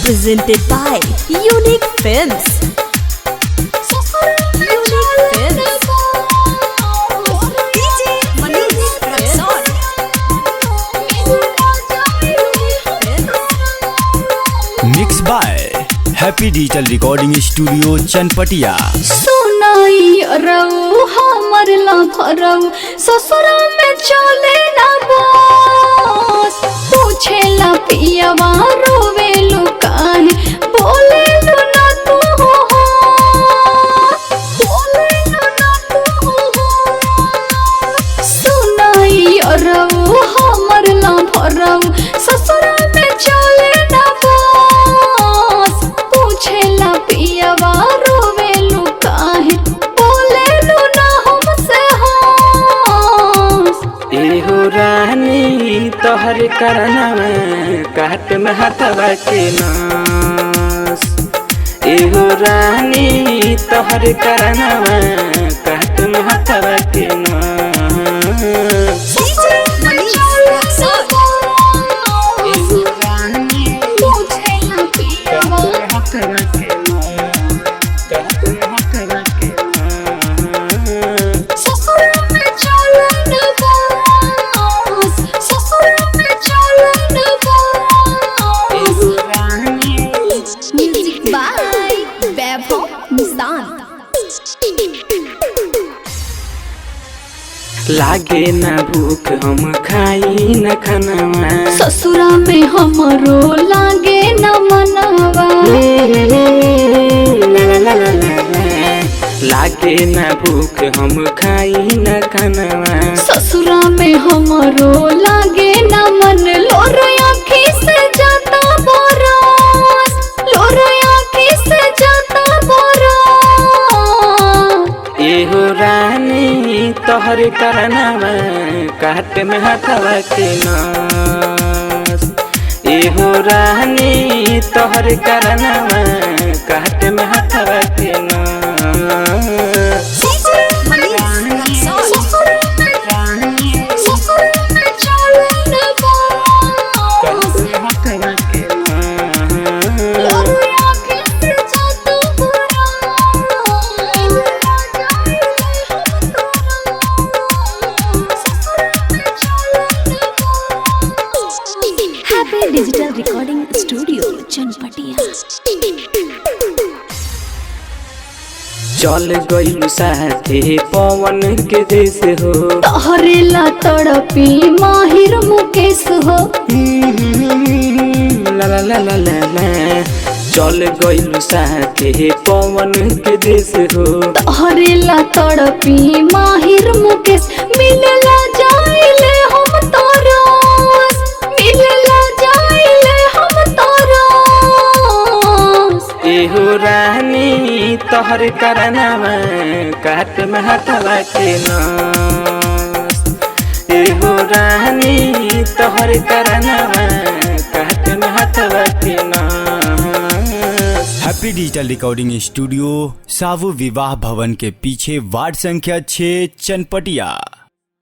presented by Unique Films. Mix by happy digital recording studio Chanpatia. सुनाई रऊ हमर लफरऊ ससुरा में चले ना बस पूछेला पियवा रोवे लुकान बोले लो ना तू हो बोले लो ना तू हो। सुनाई रऊ हमर लफरऊ ससुरा में चले ना बस पूछेला पियवा रोवे लुकाहे बोले लो ना हमसे हंस। एहो रानी तोहर करनवा काट में हाथवा के नास। एहो रानी तोहर करनवा काट में हाथवा के नास। एहो रानी पूछेला पियवा हाथवा के नास काट में हाथवा के नास। ससुरा में चले ना बस ससुरा में चले ना बस। एहो रानी म्यूजिक बाय वैभव निशान। लागे ना भूख हम खाई न खानवा। ससुरा में हमरो लागे न मनवा लागे ना भूख हम खाई न खानवा। ससुरा में हमरो लागे न मन लोरया आँखी से जाता बरस लोरया आँखी से जाता बरस। एहो रानी तोहर करनवा काट में हाथवा के नास। एहो रानी तोहर करनवा काट में हाथवा के नास। ससुरा में चले न बस हाथवा के नास। लोरया आँखी से जाता Happy Digital Recording Studio Chanpatia. चल गइलू साथे पवन के देश हो। तोहरेला तड़पी माहिर मुकेश हो। ला ला ला ला ला ला। चल गइलू साथे पवन के देश हो। तोहरेला तड़पी माहिर मुकेश मिलला जाइले हम तरस मिलला जाइले हम तरस। एहो रानी तोहर करनवा काट में हाथवा के नास। एहो रानी तोहर करनवा काट में हाथवा के नास। हैप्पी डिजिटल रिकॉर्डिंग स्टूडियो सावु विवाह भवन के पीछे वार्ड संख्या 6 चनपटिया।